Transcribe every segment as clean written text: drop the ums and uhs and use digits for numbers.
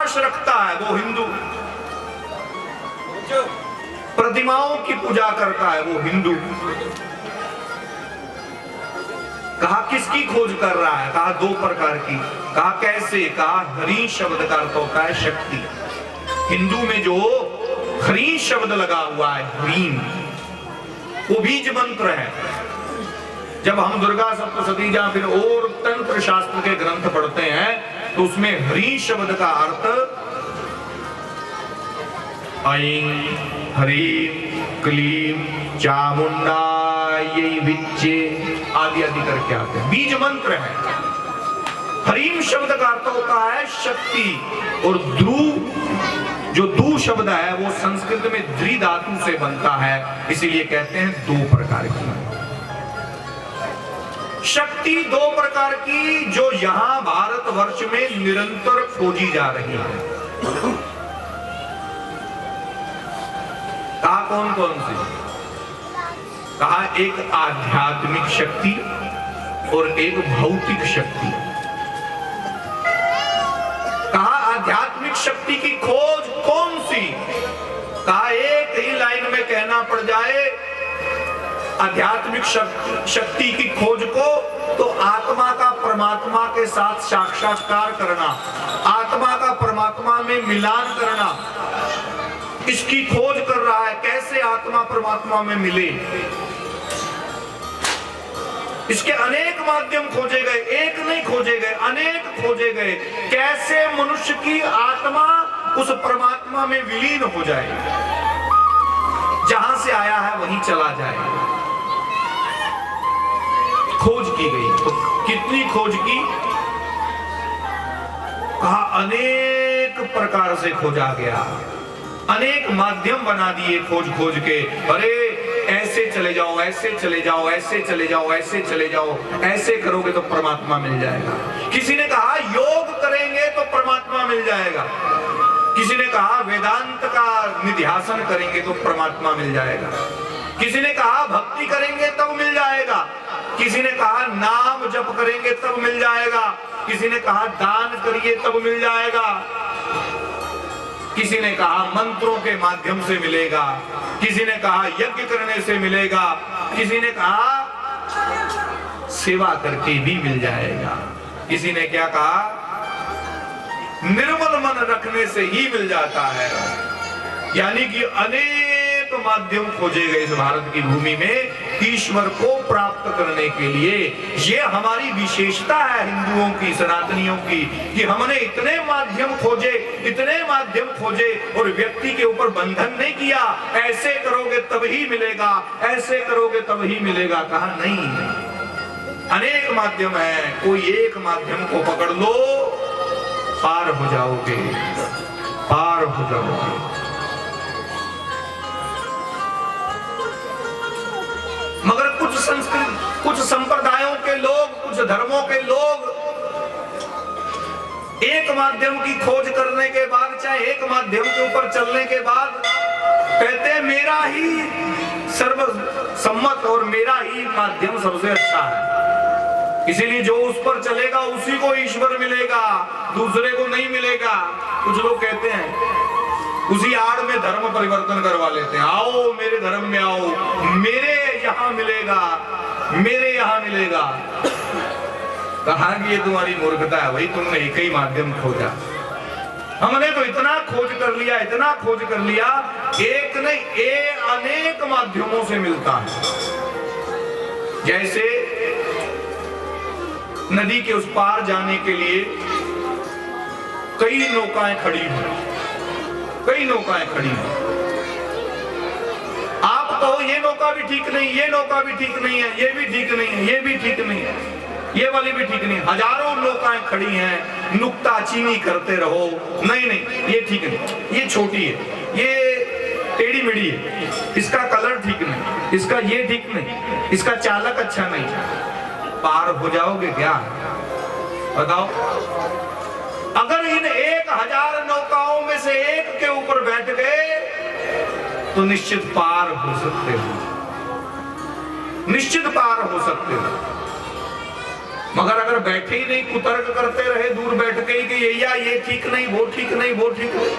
विश्वास रखता है वो हिंदू, प्रतिमाओं की पूजा करता है वो हिंदू। कहा किसकी खोज कर रहा है? कहा 2 प्रकार की। कहा कैसे? कहा हरि शब्द का अर्थ होता है शक्ति। हिंदू में जो हरि शब्द लगा हुआ है, ह्रीं, वो बीज मंत्र है। जब हम दुर्गा सप्तशती या फिर और तंत्र शास्त्र के ग्रंथ पढ़ते हैं तो उसमें हरि शब्द का अर्थ ऐं ह्रीं क्लीं चामुंडायै विच्चे आदि आदि करके आते हैं, बीज मंत्र है। हरीम शब्द का अर्थ होता है शक्ति। और ध्रुव जो दू शब्द है वो संस्कृत में द्रि धातु से बनता है, इसीलिए कहते हैं 2 प्रकार की शक्ति। 2 प्रकार की जो यहां भारतवर्ष में निरंतर खोजी जा रही है। कहा कौन कौन सी? कहा एक आध्यात्मिक शक्ति और एक भौतिक शक्ति। कहा आध्यात्मिक शक्ति की खोज कौन सी? कहा एक ही लाइन में कहना पड़ जाए आध्यात्मिक शक्ति की खोज को तो आत्मा का परमात्मा के साथ साक्षात्कार करना, आत्मा का परमात्मा में मिलान करना, इसकी खोज कर रहा है। कैसे आत्मा परमात्मा में मिले, इसके अनेक माध्यम खोजे गए, एक नहीं खोजे गए, अनेक खोजे गए। कैसे मनुष्य की आत्मा उस परमात्मा में विलीन हो जाए, जहां से आया है वहीं चला जाए, खोज की गई। तो कितनी खोज की? कहा अनेक प्रकार से खोजा गया, अनेक माध्यम बना दिए खोज खोज के। अरे ऐसे चले जाओ, ऐसे चले जाओ, ऐसे चले जाओ, ऐसे चले जाओ, ऐसे करोगे तो परमात्मा मिल जाएगा। किसी ने कहा योग करेंगे तो परमात्मा मिल जाएगा, किसी ने कहा वेदांत का निध्यासन करेंगे तो परमात्मा मिल जाएगा, किसी ने कहा भक्ति करेंगे तब मिल जाएगा, किसी ने कहा नाम जप करेंगे तब मिल जाएगा, किसी ने कहा दान करिए तब मिल जाएगा, किसी ने कहा मंत्रों के माध्यम से मिलेगा, किसी ने कहा यज्ञ करने से मिलेगा, किसी ने कहा सेवा करके भी मिल जाएगा, किसी ने क्या कहा निर्मल मन रखने से ही मिल जाता है। यानी कि अनेक माध्यम खोजे गए इस भारत की भूमि में ईश्वर को प्राप्त करने के लिए। ये हमारी विशेषता है हिंदुओं की, सनातनियों की, कि हमने इतने माध्यम खोजे, इतने माध्यम खोजे और व्यक्ति के ऊपर बंधन नहीं किया, ऐसे करोगे तब ही मिलेगा, ऐसे करोगे तब ही मिलेगा। कहा नहीं, अनेक माध्यम है, कोई एक माध्यम को पकड़ लो, पार हो जाओगे, पार हो जाओगे। मगर कुछ संस्कृति, कुछ संप्रदायों के लोग, कुछ धर्मों के लोग एक माध्यम की खोज करने के बाद, चाहे एक माध्यम के ऊपर चलने के बाद कहते हैं मेरा ही सर्वसम्मत और मेरा ही माध्यम सबसे अच्छा है, इसीलिए जो उस पर चलेगा उसी को ईश्वर मिलेगा, दूसरे को नहीं मिलेगा। कुछ लोग कहते हैं, उसी आड़ में धर्म परिवर्तन करवा लेते हैं, आओ मेरे धर्म में आओ, मेरे यहाँ मिलेगा, मेरे यहाँ मिलेगा। कहा कि ये तुम्हारी मूर्खता है भाई, तुमने एक ही माध्यम खोजा, हमने तो इतना खोज कर लिया, इतना खोज कर लिया, एक नहीं अनेक माध्यमों से मिलता है। जैसे नदी के उस पार जाने के लिए कई नौकाएं खड़ी हैं, कई नौकाएं खड़ी हैं। आप कहो ये नौका भी ठीक नहीं, ये नौका भी ठीक नहीं है, ये भी ठीक नहीं है, ये भी ठीक नहीं है, ये वाली भी ठीक नहीं। हजारों नौकाएं खड़ी हैं, नुक्ताचीनी करते रहो, नहीं नहीं ये ठीक नहीं, ये छोटी है, ये टेढ़ी मेढ़ी है, इसका कलर ठीक नहीं, इसका ये ठीक नहीं, इसका चालक अच्छा नहीं। पार हो जाओगे क्या? बताओ। अगर इन 1000 नौकाओं में से एक के ऊपर बैठ गए तो निश्चित पार हो सकते हो, निश्चित पार हो सकते हो। मगर अगर बैठे ही नहीं, कुतर्क करते रहे दूर बैठ के ही कि ये ठीक नहीं, वो ठीक नहीं, वो ठीक नहीं,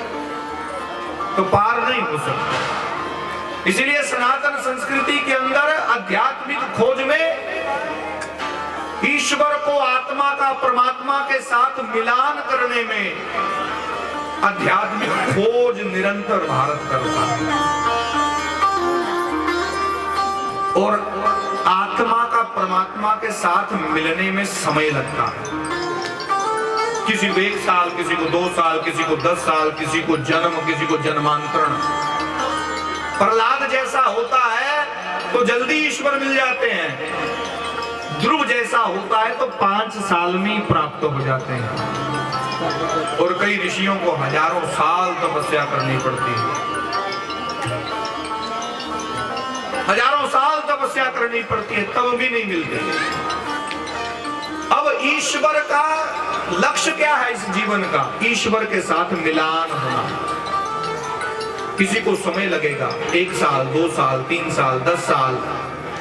तो पार नहीं हो सकता। इसीलिए सनातन संस्कृति के अंदर आध्यात्मिक खोज में ईश्वर को आत्मा का परमात्मा के साथ मिलान करने में आध्यात्मिक खोज निरंतर भारत करता है। और आत्मा का परमात्मा के साथ मिलने में समय लगता है। किसी को 1 साल, किसी को 2 साल, किसी को 10 साल, किसी को जन्म, किसी को जन्मांतरण। प्रहलाद जैसा होता है तो जल्दी ईश्वर मिल जाते हैं, ध्रुव जैसा होता है तो 5 साल में ही प्राप्त हो जाते हैं, और कई ऋषियों को हजारों साल तपस्या करनी पड़ती है, हजारों साल तपस्या करनी पड़ती है, तब भी नहीं मिलते। अब ईश्वर का लक्ष्य क्या है इस जीवन का? ईश्वर के साथ मिलान होना। किसी को समय लगेगा 1 साल, 2 साल, 3 साल, 10 साल।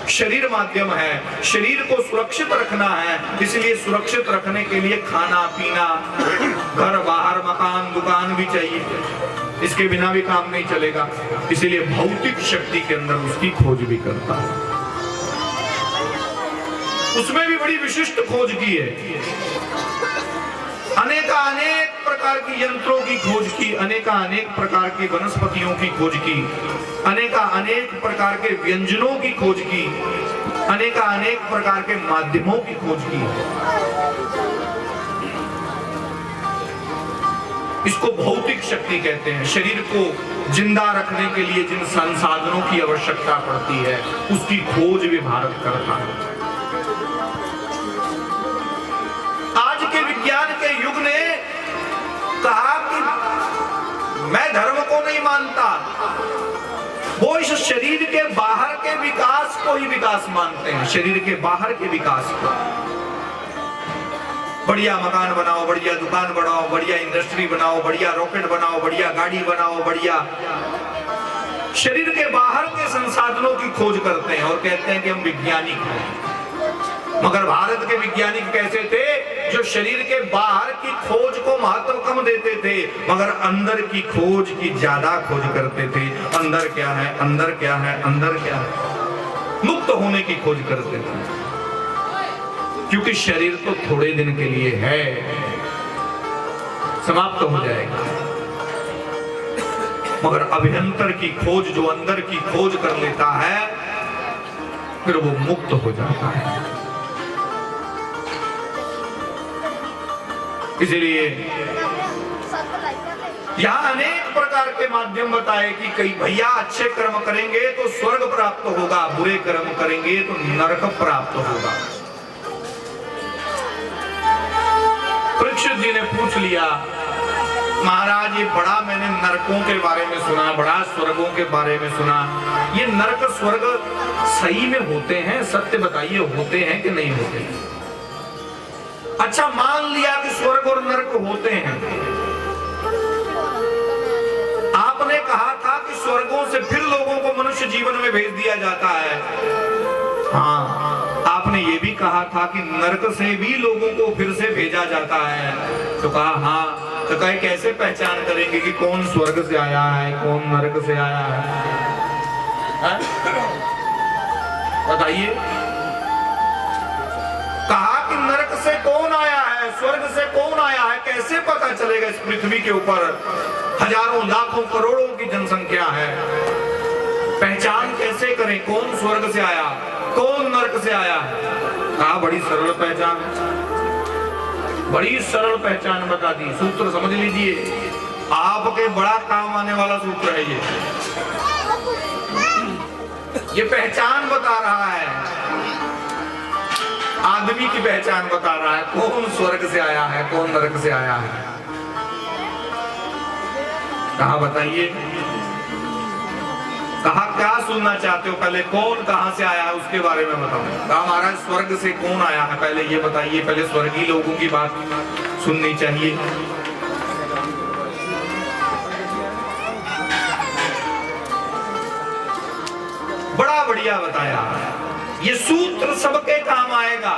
शरीर माध्यम है, शरीर को सुरक्षित रखना है, इसलिए सुरक्षित रखने के लिए खाना पीना, घर बाहर मकान दुकान भी चाहिए, इसके बिना भी काम नहीं चलेगा। इसलिए भौतिक शक्ति के अंदर उसकी खोज भी करता है। उसमें भी बड़ी विशिष्ट खोज की है, अनेक प्रकार की यंत्रों की खोज की, अनेक प्रकार की वनस्पतियों की खोज की, अनेक प्रकार के व्यंजनों की खोज की, अनेक प्रकार के माध्यमों की खोज की। इसको भौतिक शक्ति कहते हैं। शरीर को जिंदा रखने के लिए जिन संसाधनों की आवश्यकता पड़ती है उसकी खोज भी भारत करता है। आज के विज्ञान के युग ने कहा कि मैं धर्म को नहीं मानता, वो इस शरीर के बाहर के विकास को ही विकास मानते हैं, शरीर के बाहर के विकास को। बढ़िया मकान बनाओ, बढ़िया दुकान बनाओ, बढ़िया इंडस्ट्री बनाओ, बढ़िया रॉकेट बनाओ, बढ़िया गाड़ी बनाओ, बढ़िया शरीर के बाहर के संसाधनों की खोज करते हैं और कहते हैं कि हम वैज्ञानिक हैं। मगर भारत के वैज्ञानिक कैसे थे? जो शरीर के बाहर की खोज को महत्व कम देते थे, मगर अंदर की खोज की ज्यादा खोज करते थे। अंदर क्या है, अंदर क्या है, अंदर क्या है, मुक्त होने की खोज करते थे। क्योंकि शरीर तो थोड़े दिन के लिए है, समाप्त हो जाएगा, मगर अभ्यंतर की खोज, जो अंदर की खोज कर लेता है, फिर वो मुक्त हो जाता है। इसलिए यहाँ अनेक प्रकार के माध्यम बताए कि कई भैया अच्छे कर्म करेंगे तो स्वर्ग प्राप्त होगा, बुरे कर्म करेंगे तो नरक प्राप्त होगा। परीक्षित जी ने पूछ लिया, महाराज ये बड़ा मैंने नरकों के बारे में सुना, बड़ा स्वर्गों के बारे में सुना, ये नरक स्वर्ग सही में होते हैं? सत्य बताइए, होते हैं कि नहीं होते? अच्छा, मान लिया कि स्वर्ग और नरक होते हैं। आपने कहा था कि स्वर्गों से फिर लोगों को मनुष्य जीवन में भेज दिया जाता है। हाँ, आपने ये भी कहा था कि नरक से भी लोगों को फिर से भेजा जाता है। तो कहा हाँ, तो कहे कैसे पहचान करेंगे कि कौन स्वर्ग से आया है, कौन नरक से आया है? बताइए। कहा कि नरक से कौन आया है, स्वर्ग से कौन आया है, कैसे पता चलेगा? इस पृथ्वी के ऊपर हजारों लाखों करोड़ों की जनसंख्या है, पहचान कैसे करें कौन स्वर्ग से आया, कौन नरक से आया? कहा बड़ी सरल पहचान, बड़ी सरल पहचान बता दी। सूत्र समझ लीजिए, आपके बड़ा काम आने वाला सूत्र है ये पहचान बता रहा है, आदमी की पहचान बता रहा है, कौन स्वर्ग से आया है, कौन नरक से आया है। कहा बताइए, कहा क्या सुनना चाहते हो? पहले कौन कहां से आया है उसके बारे में बताओ। कहा महाराज स्वर्ग से कौन आया है पहले ये बताइए, पहले स्वर्गीय लोगों की बात सुननी चाहिए। बड़ा बढ़िया बताया, ये सूत्र सबके काम आएगा।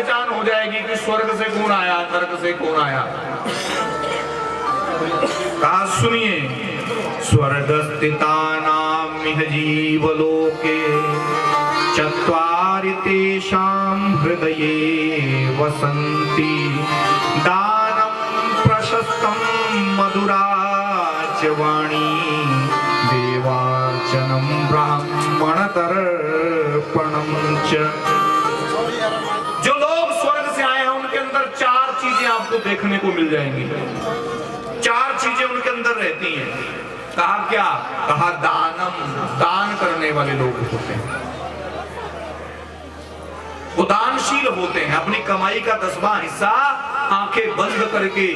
पहचान हो जाएगी कि स्वर्ग से कौन आया, नरक से कौन आया। कहा सुनिए, स्वर्गस्थितानामिह जीवलोके चत्वारि तेषां हृदये वसन्ति दानं प्रशस्तं मधुराच वाणी देवार्चनं ब्राह्मणतर्पणं च। जो लोग स्वर्ग से आए हैं उनके अंदर चार चीजें आपको देखने को मिल जाएंगी। चार चीजें उनके अंदर रहती हैं। कहा क्या? कहा दानम, दान करने वाले लोग होते हैं, वो दानशील होते हैं। अपनी कमाई का 10वां हिस्सा आंखें बंद करके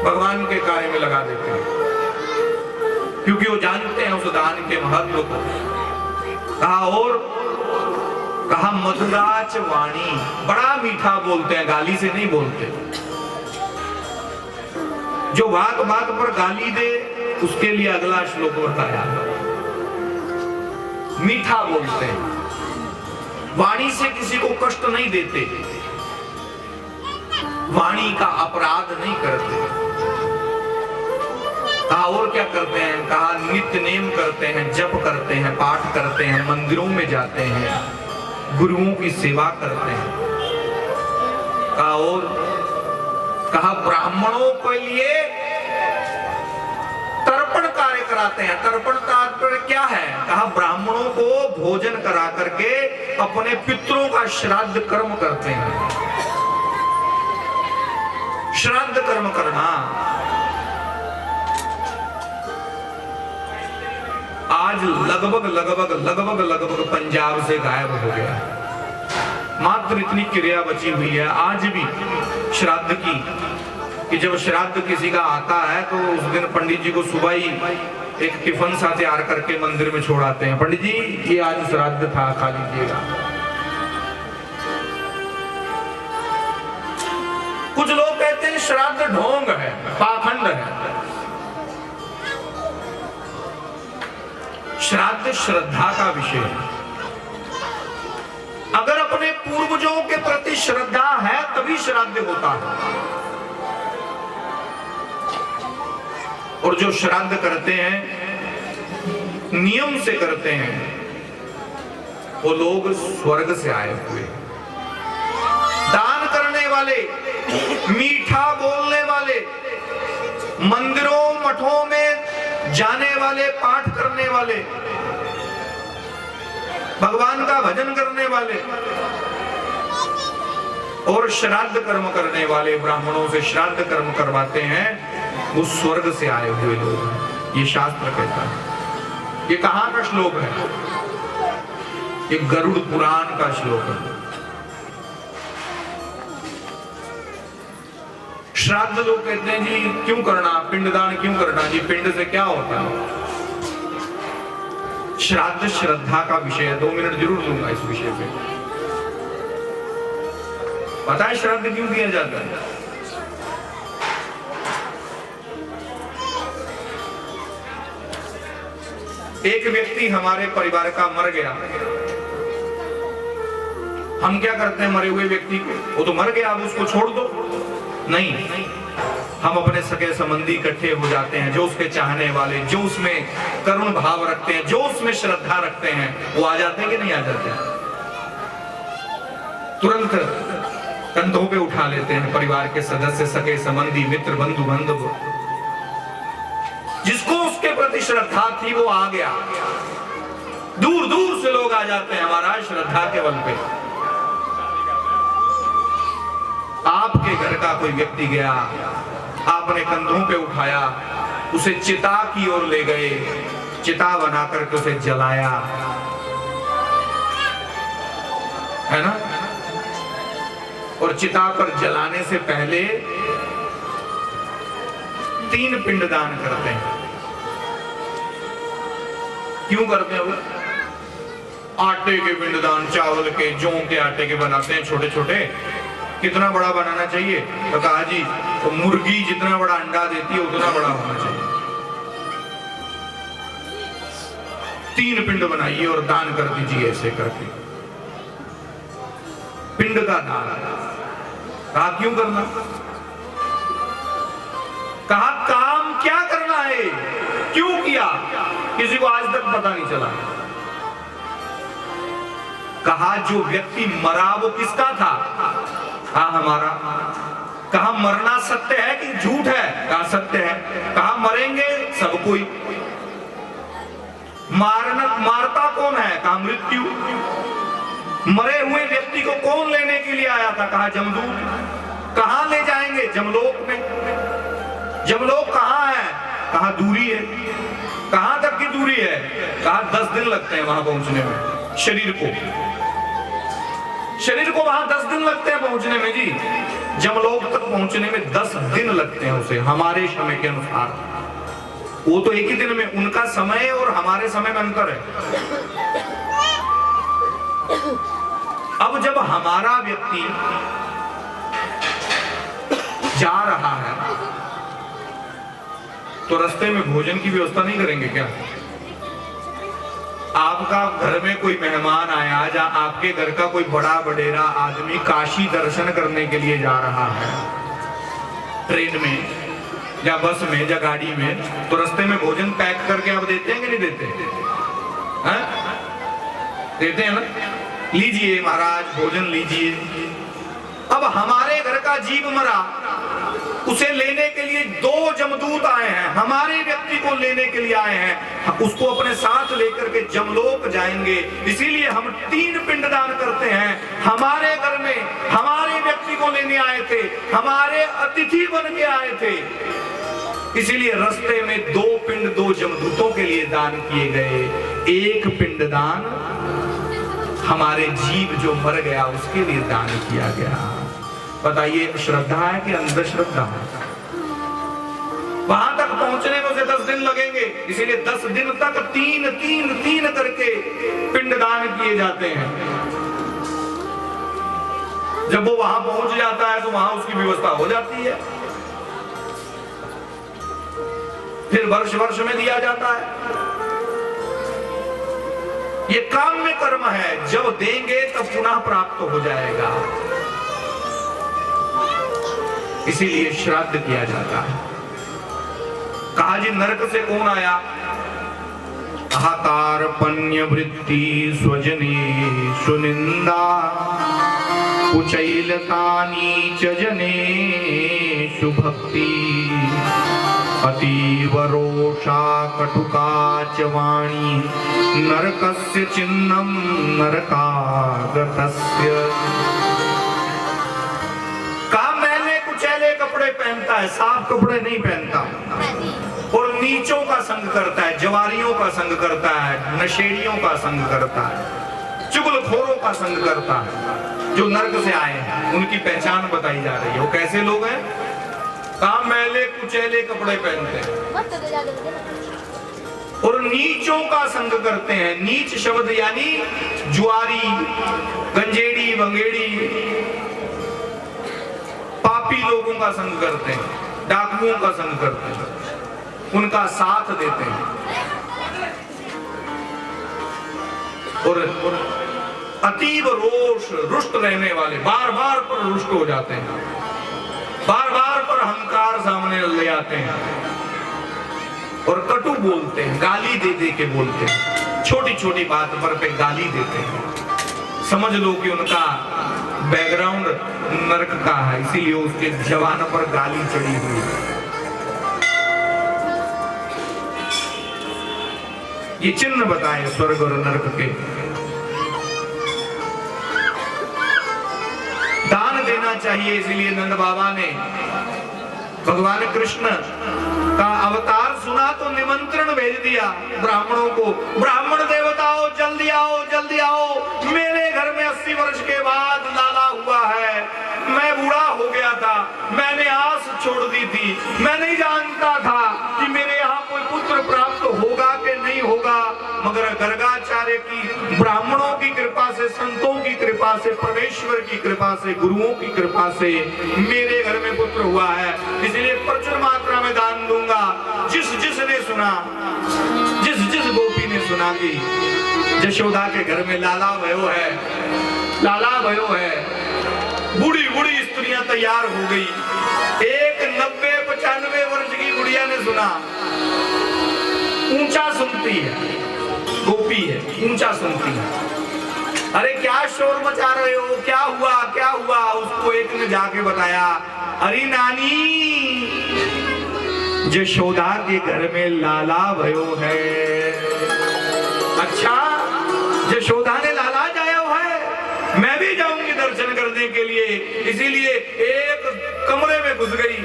भगवान के कार्य में लगा देते हैं, क्योंकि वो जानते हैं उस दान के महत्व को। कहा और कहा मधुराच वाणी, बड़ा मीठा बोलते हैं, गाली से नहीं बोलते। जो बात बात पर गाली दे उसके लिए अगला श्लोक बताया, मीठा बोलते हैं, वाणी से किसी को कष्ट नहीं देते, वाणी का अपराध नहीं करते। कहा और क्या करते हैं? कहा नित्य नेम करते हैं, जप करते हैं, पाठ करते हैं, मंदिरों में जाते हैं, गुरुओं की सेवा करते हैं। कहा और कहा ब्राह्मणों के लिए तर्पण कार्य कराते हैं। तर्पण तात्पर्य क्या है? कहा ब्राह्मणों को भोजन करा करके अपने पितरों का श्राद्ध कर्म करते हैं। श्राद्ध कर्म करना आज लगभग पंजाब से गायब हो गया। मात्र इतनी क्रिया बची हुई है आज भी श्राद्ध की, कि जब श्राद्ध किसी का आता है तो उस दिन पंडित जी को सुबह ही एक टिफिन सा तैयार करके मंदिर में छोड़ाते हैं। पंडित जी ये आज श्राद्ध था, खा लीजिएगा। कुछ लोग कहते हैं श्राद्ध ढोंग है, पाखंड है। श्राद्ध श्रद्धा का विषय है। अगर अपने पूर्वजों के प्रति श्रद्धा है तभी श्राद्ध होता है। और जो श्राद्ध करते हैं, नियम से करते हैं, वो लोग स्वर्ग से आए हुए। दान करने वाले, मीठा बोलने वाले, मंदिरों मठों में जाने वाले, पाठ करने वाले, भगवान का भजन करने वाले और श्राद्ध कर्म करने वाले, ब्राह्मणों से श्राद्ध कर्म करवाते हैं, वो स्वर्ग से आए हुए लोग हैं। ये शास्त्र कहता है। ये कहां का श्लोक है? ये गरुड़ पुराण का श्लोक है। श्राद्ध लोग कहते हैं जी क्यों करना, पिंडदान क्यों करना जी, पिंड से क्या होता है? श्राद्ध श्रद्धा का विषय है। 2 मिनट जरूर दूंगा इस विषय पे। पता है श्राद्ध क्यों किया जाता है? एक व्यक्ति हमारे परिवार का मर गया। हम क्या करते हैं मरे हुए व्यक्ति को? वो तो मर गया, अब उसको छोड़ दो? नहीं, हम अपने सगे संबंधी इकट्ठे हो जाते हैं, जो उसके चाहने वाले, जो उसमें करुण भाव रखते हैं, जो उसमें श्रद्धा रखते हैं, वो आ जाते हैं कि नहीं आ जाते? तुरंत कंधों पे उठा लेते हैं परिवार के सदस्य, सगे संबंधी, मित्र, बंधु बांधव। जिसको उसके प्रति श्रद्धा थी वो आ गया। दूर दूर से लोग आ जाते हैं हमारा श्रद्धा के बल पे। आपके घर का कोई व्यक्ति गया, आपने कंधों पे उठाया, उसे चिता की ओर ले गए, चिता बना करके उसे जलाया, है ना? और चिता पर जलाने से पहले 3 पिंडदान करते हैं। क्यों करते हैं वो? आटे के पिंडदान, चावल के, जौ के आटे के बनाते हैं छोटे छोटे। कितना बड़ा बनाना चाहिए? तो कहा जी तो मुर्गी जितना बड़ा अंडा देती है उतना बड़ा होना चाहिए। 3 पिंड बनाइए और दान कर दीजिए ऐसे करके। पिंड का दान। कहा क्यों करना? कहा काम क्या करना है, क्यों किया, किसी को आज तक पता नहीं चला। कहा जो व्यक्ति मरा वो किसका था? कहा हमारा। कहा मरना सत्य है कि झूठ है? कहा सत्य है। कहा मरेंगे सब कोई। मारता कौन है? कहा मृत्यु। मरे हुए व्यक्ति को कौन लेने के लिए आया था? कहा जमदूत। कहां ले जाएंगे? जमलोक में। जमलोक कहां है? कहा दूरी है। कहां तक की दूरी है? कहा 10 दिन लगते हैं वहां पहुंचने में। शरीर को वहां 10 दिन लगते हैं पहुंचने में जी। जमलोक तक पहुंचने में 10 दिन लगते हैं उसे, हमारे समय के अनुसार। वो तो एक ही दिन में, उनका समय और हमारे समय में अंतर है। अब जब हमारा व्यक्ति जा रहा है तो रास्ते में भोजन की व्यवस्था नहीं करेंगे क्या? आपका घर में कोई मेहमान आया, या आपके घर का कोई बड़ा बडेरा आदमी काशी दर्शन करने के लिए जा रहा है, ट्रेन में या बस में या गाड़ी में, तो रास्ते में भोजन पैक करके आप देते हैं कि नहीं देते? हैं? देते हैं ना? लीजिए महाराज भोजन लीजिए। अब हमारे घर का जीव मरा, उसे लेने के लिए 2 जमदूत आए हैं, हमारे व्यक्ति को लेने के लिए आए हैं, उसको अपने साथ लेकर के जमलोक जाएंगे। इसीलिए हम 3 पिंडदान करते हैं। हमारे घर में हमारे व्यक्ति को लेने आए थे, हमारे अतिथि बन के आए थे, इसीलिए रास्ते में 2 पिंड 2 जमदूतों के लिए दान किए गए। 1 पिंडदान हमारे जीव जो मर गया उसके लिए दान किया गया। बताइए श्रद्धा है कि अंधश्रद्धा है? वहां तक पहुंचने में उसे 10 दिन लगेंगे, इसीलिए 10 दिन तक 3 करके पिंडदान किए जाते हैं। जब वो वहां पहुंच जाता है तो वहां उसकी व्यवस्था हो जाती है, फिर वर्ष में दिया जाता है। ये काम्य कर्म है, जब देंगे तब पुनः प्राप्त हो जाएगा, इसीलिए श्राद्ध किया जाता है। कहा जी नरक से कौन आया? कार्पण्य वृत्ति स्वजने सुनिंदा कुचैलतानी च जने सुभक्ति अतीव रोषा कटुका च वाणी नरकस्य चिन्हं नरकागतस्य। कहा मैले कुचैले कपड़े पहनता है, साफ कपड़े नहीं पहनता, और नीचों का संग करता है, जवारियों का संग करता है, नशेड़ियों का संग करता है, चुगलखोरों का संग करता है। जो नरक से आए हैं उनकी पहचान बताई जा रही है। वो कैसे लोग हैं? कहा मैले कुचैले कपड़े पहनते हैं और नीचों का संग करते हैं। नीच शब्द यानी जुआरी, गंजेड़ी, बंगेड़ी, पापी लोगों का संग करते हैं, डाकुओं का संग करते हैं, उनका साथ देते हैं। और अतीब रोष, रुष्ट रहने वाले, बार बार पर रुष्ट हो जाते हैं, बार बार पर अहंकार सामने ले आते हैं और कटु बोलते हैं, गाली दे दे के बोलते हैं, छोटी छोटी बात पर पे गाली देते हैं। समझ लो कि उनका बैकग्राउंड नरक का है, इसीलिए उसके जवान पर गाली चढ़ी हुई है। ये चिन्ह बताए स्वर्ग और नरक के। दान देना चाहिए, इसलिए नंद बाबा ने भगवान कृष्ण का अवतार सुना तो निमंत्रण भेज दिया ब्राह्मणों को, ब्राह्मण देवताओं जल्दी आओ, जल्दी आओ, मेरे घर में 80 वर्ष के बाद लाला हुआ है, मैं बूढ़ा हो गया था, मैंने आस छोड़ दी थी, मैं नहीं जानता था कि मेरे यहाँ कोई पुत्र प्राप्त होगा कि नहीं होगा, मगर गर्गाचार्य की, ब्राह्मणों की कृपा से, संतों की कृपा से, परमेश्वर की कृपा से, गुरुओं की कृपा से मेरे घर में पुत्र हुआ है, इसलिए प्रचुर मात्रा में दान दूंगा। जिस जिसने सुना, जिस जिस गोपी ने सुना कि यशोदा के घर में लाला भयो है, लाला भयो है, बूढ़ी बूढ़ी स्त्रियां तैयार हो गई। एक 90-95 वर्ष की बुढ़िया ने सुना, ऊंचा सुनती है, गोपी है, ऊंचा सुनती है। अरे क्या शोर मचा रहे हो, क्या हुआ क्या हुआ? उसको एक ने जाके बताया, अरे नानी, यशोदा के घर में लाला भयो है। अच्छा, यशोदा ने लाला जाया है, मैं भी जाऊंगी दर्शन करने के लिए। इसीलिए एक कमरे में घुस गई,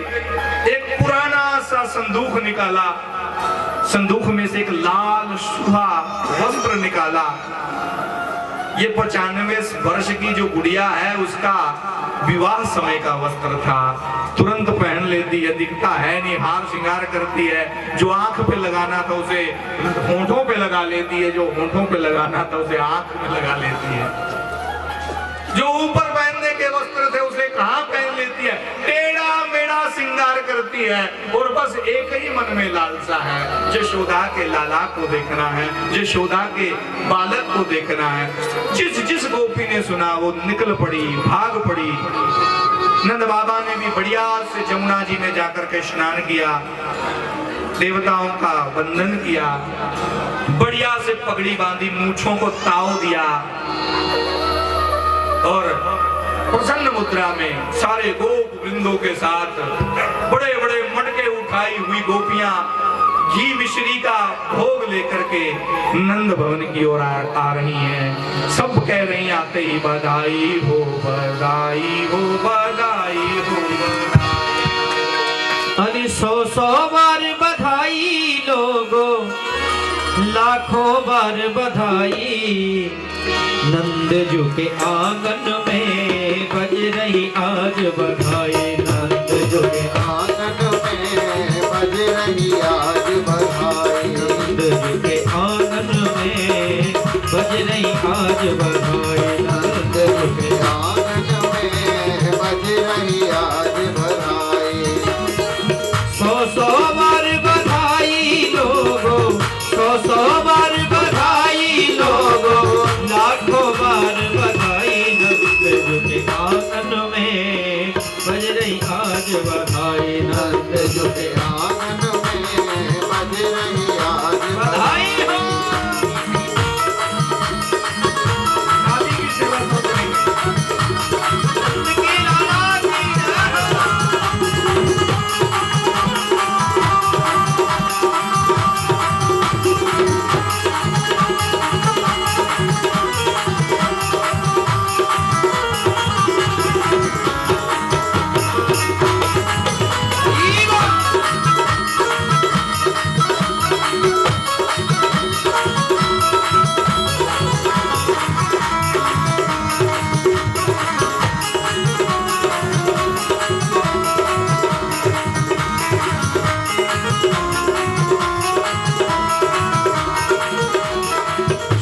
एक पुराना सा संदूक निकाला, संदूक में से एक लाल सुहा वस्त्र निकाला। ये 95 वर्ष की जो गुड़िया है, उसका विवाह समय का वस्त्र था। तुरंत पहन लेती है, दिखता है नहीं, हार श्रृंगार करती है। जो आंख पे लगाना था उसे होंठों पे लगा लेती है, जो होंठों पे लगाना था उसे आंख में लगा लेती है। जो ऊपर पहनने के वस्त्र थे उसे कहां पहन लेती है, टेढ़ा मेढ़ा श्रृंगार करती है। और बस एक ही मन में लालसा है, यशोदा के लाला को देखना है, यशोदा के बालक को देखना है। जिस जिस गोपी ने सुना वो निकल पड़ी, भाग पड़ी। नंद बाबा ने भी बढ़िया से जमुना जी में जाकर के स्नान किया, देवताओं का वंदन किया, बढ़िया से पगड़ी बांधी, मूंछों को ताव दिया और प्रसन्न मुद्रा में सारे गोप वृंदों के साथ बड़े बड़े मटके उठाई हुई गोपियां घी मिश्री का भोग लेकर के नंद भवन की ओर आ रही हैं। सब कह रही आते ही बधाई हो बधाई हो बधाई हो बधाई। अरे 100 बार बधाई लोगो, लाखों बार बधाई। नंद जी के आंगन में बज रही आज बधाई। नंद जी के आंगन में बज रही आज बधाई। नंद जी के आंगन में बज रही आज बधाई। नंद जी के आंगन में बज रही आज बधाई। 100 बार बधाई लोगो, 100 बार बधाई लोगो, लाखों बार बधाई। नंद जी के आंगन में बज रही आज बधाई। नंद जी के आंगन में बज रही आज बधाई हो। आदि की सेवा तो करेंगे। नंद के लाला की जय हो।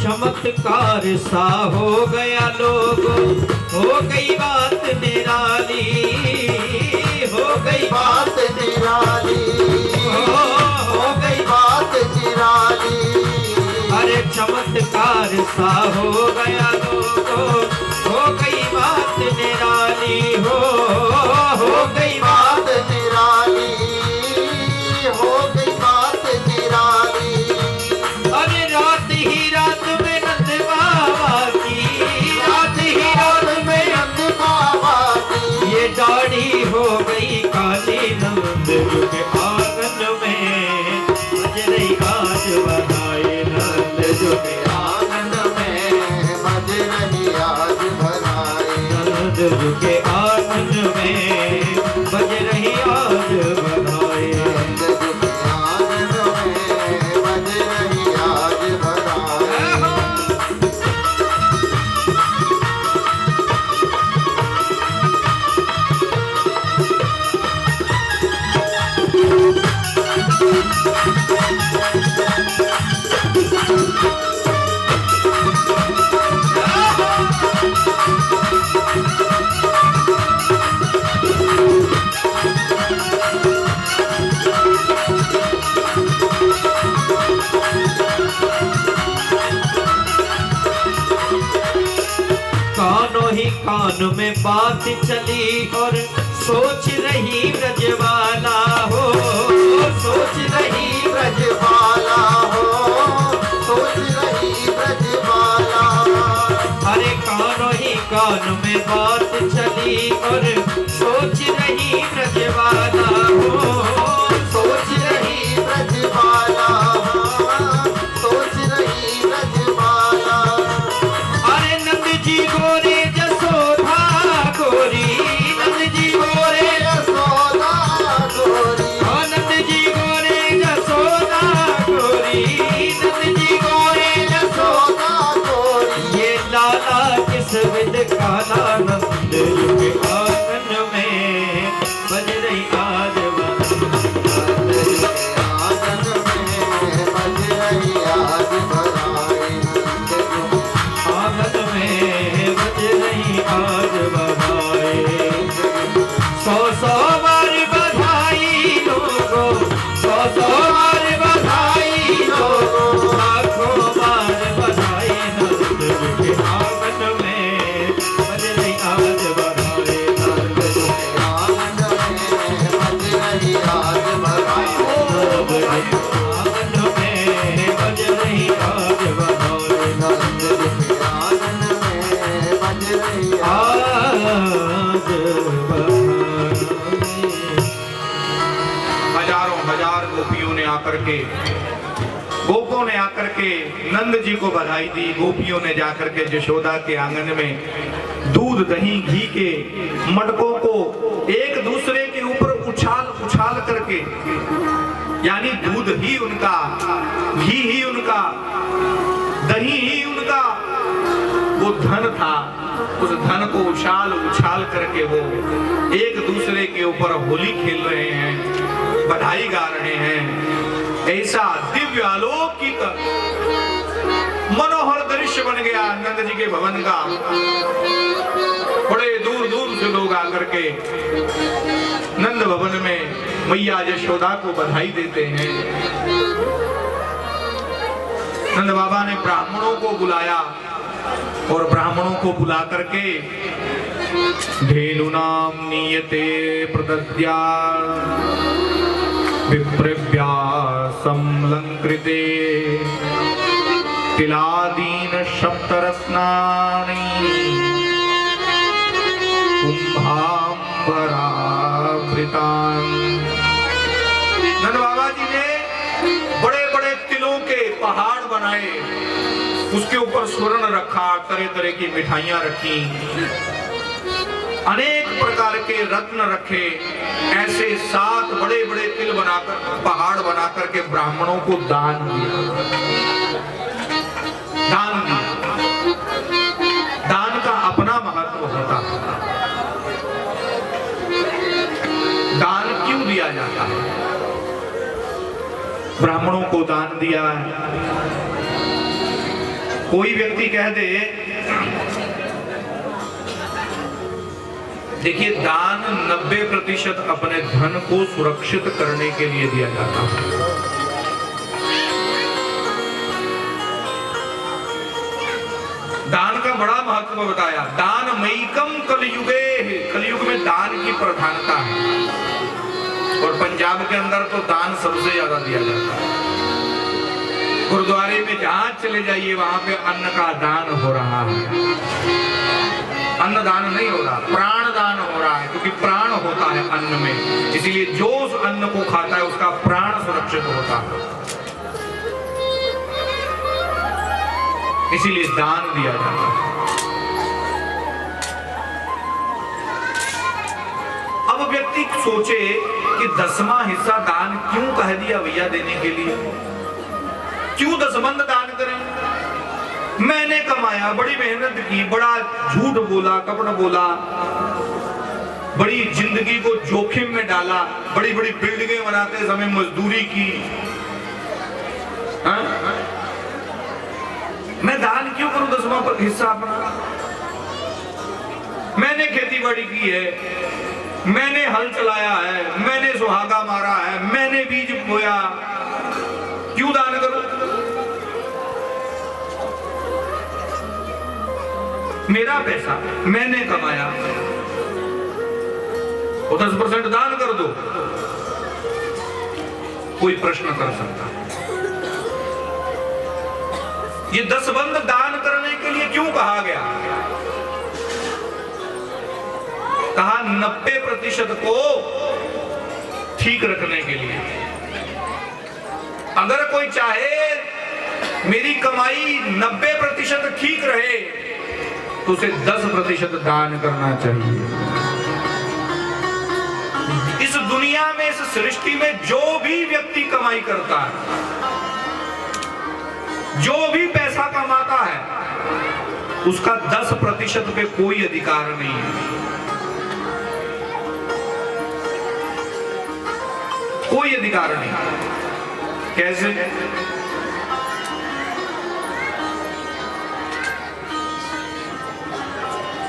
चमत्कार सा हो गया लोगो, हो गई बात निराली, हो गई बात निराली। हो गई बात निराली। अरे चमत्कार सा हो गया लोगो, हो गई बात निराली। हो गई बात निराली। हो गई बात निराली। अरे रात ही रात में नंद बाबा की, रात ही रात में नंद बाबा की ये दाढ़ी हो गई काली। नंद जी के आंगन में बज रही आज बधाई। नंद जी के आंगन में बज रही आज बधाई। नंद जी के आंगन में बज रही आज बधाई। नंद जी के आंगन में बज रही आज बधाई। कान में बात चली और सोच रही ब्रजवाला हो, सोच रही ब्रजबाला हो, सोच रही ब्रजबाला। अरे कानों ही कान में बात चली और सोच रही ब्रजवाला हो, सोच रही ब्रजबाला, सोच रही ब्रजबाला। अरे नंद जी गोरे जसोधा गोरी, नंद जी गोरे यशोदा गोरी, नंद जी गोरे जसोदा गोरी, नंद जी गोरे यशोदा गोरी। ये लाला किस विद काला नंद युग आंगन में बज रही आज आंगन में बज रही आज बधाई। आंगन में बज रही आज बधाई। 100 बार बधाई लोगो, 100 बार बधाई लोगो, लाखों बार बधाई नंद के आंगन में बज रही आज बधाई। आंगन में बज रही आज बधाई। आंगन में बज रही आज बधाई। आंगन में बज रही आज बधाई। हजारों हजार गोपियों ने आकर के, गोपों ने आकर के नंद जी को बधाई दी। गोपियों ने जाकर के यशोदा के आंगन में दूध दही घी के मटकों को एक दूसरे के ऊपर उछाल उछाल करके, यानी दूध ही उनका, घी ही उनका, दही ही उनका, वो धन था। उस धन को उछाल उछाल करके वो एक दूसरे के ऊपर होली खेल रहे हैं, बधाई गा रहे हैं। ऐसा दिव्य अलौकिक मनोहर दृश्य बन गया नंद जी के भवन का। बड़े दूर दूर से लोग आकर के नंद भवन में मैया यशोदा को बधाई देते हैं। नंद बाबा ने ब्राह्मणों को बुलाया और ब्राह्मणों को बुला करके धेनुनाम नीयते प्रदद्या विप्रेभ्या संलंकृते तिलादीन सप्तरत्नानि कुंभांबरावृतान। नंद बाबा जी ने बड़े बड़े तिलों के पहाड़ बनाए, उसके ऊपर स्वर्ण रखा, तरह तरह की मिठाइयां रखी, अनेक प्रकार के रत्न रखे। ऐसे 7 बड़े बड़े तिल बनाकर, पहाड़ बनाकर के ब्राह्मणों को दान दिया। दान दिया। दान का अपना महत्व होता है। दान क्यों दिया जाता है? ब्राह्मणों को दान दिया है। कोई व्यक्ति कह दे, देखिए दान 90% अपने धन को सुरक्षित करने के लिए दिया जाता है। दान का बड़ा महत्व बताया। दान मयिकम कलयुगे, कलयुग में दान की प्रधानता है। और पंजाब के अंदर तो दान सबसे ज्यादा दिया जाता है। गुरुद्वारे में जहां चले जाइए वहां पे अन्न का दान हो रहा है। अन्न दान नहीं हो रहा, प्राण दान हो रहा है, क्योंकि प्राण होता है अन्न में। इसीलिए जो उस अन्न को खाता है उसका प्राण सुरक्षित होता है। इसीलिए दान दिया जाता है। अब व्यक्ति सोचे कि 10वां हिस्सा दान क्यों कह दिया भैया देने के लिए, क्यों दसमंद दान करें? मैंने कमाया, बड़ी मेहनत की, बड़ा झूठ बोला, कपट बोला, बड़ी जिंदगी को जोखिम में डाला, बड़ी बड़ी बिल्डिंगें बनाते समय मजदूरी की, हा? मैं दान क्यों करूं 10वां हिस्सा अपना? मैंने खेती बाड़ी की है, मैंने हल चलाया है, मैंने सुहागा मारा है, मैंने बीज बोया, क्यों दान करूं? मेरा पैसा मैंने कमाया, वो 10% दान कर दो, कोई प्रश्न कर सकता है। ये 10 बंद दान करने के लिए क्यों कहा गया? कहा 90% को ठीक रखने के लिए। अगर कोई चाहे मेरी कमाई 90% ठीक रहे तो उसे 10% दान करना चाहिए। इस दुनिया में, इस सृष्टि में जो भी व्यक्ति कमाई करता है, जो भी पैसा कमाता है, उसका 10% पे कोई अधिकार नहीं है, कोई अधिकार नहीं। कैसे?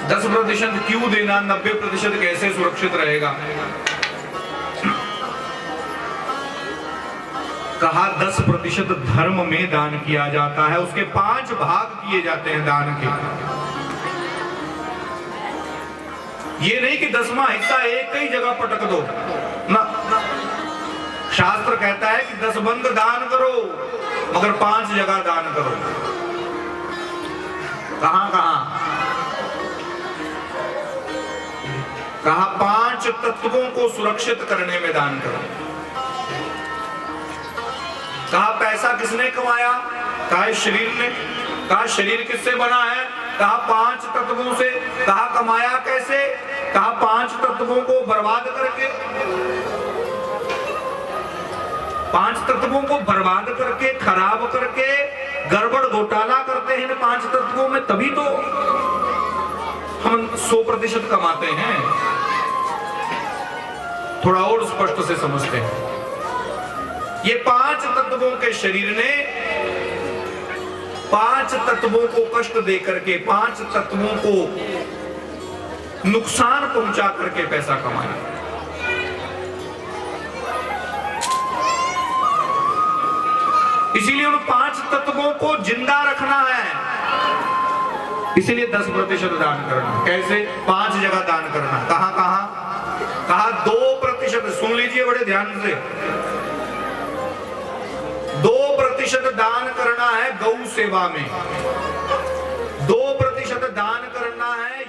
10% क्यों देना, 90% कैसे सुरक्षित रहेगा? कहा 10% धर्म में दान किया जाता है, उसके 5 भाग किए जाते हैं दान के। ये नहीं कि 10वां हिस्सा एक ही जगह पटक दो ना। शास्त्र कहता है कि 10 बंद दान करो मगर 5 जगह दान करो। कहां कहां? कहा 5 तत्वों को सुरक्षित करने में दान करो। कहा पैसा किसने कमाया? कहा शरीर ने। कहा शरीर किससे बना है? कहा 5 तत्वों से। कहा कमाया कैसे? कहा 5 तत्वों को बर्बाद करके। 5 तत्वों को बर्बाद करके, खराब करके, गड़बड़ घोटाला करते हैं इन 5 तत्वों में, तभी तो हम 100% कमाते हैं। थोड़ा और स्पष्ट से समझते हैं। ये 5 तत्वों के शरीर ने 5 तत्वों को कष्ट दे करके, 5 तत्वों को नुकसान पहुंचा करके पैसा कमाया। इसीलिए उन 5 तत्वों को जिंदा रखना है, इसीलिए 10% दान करना। कैसे? 5 जगह दान करना। कहां कहां? कहा 2%। सुन लीजिए बड़े ध्यान से। 2% दान करना है गौ सेवा में, 2% दान करना है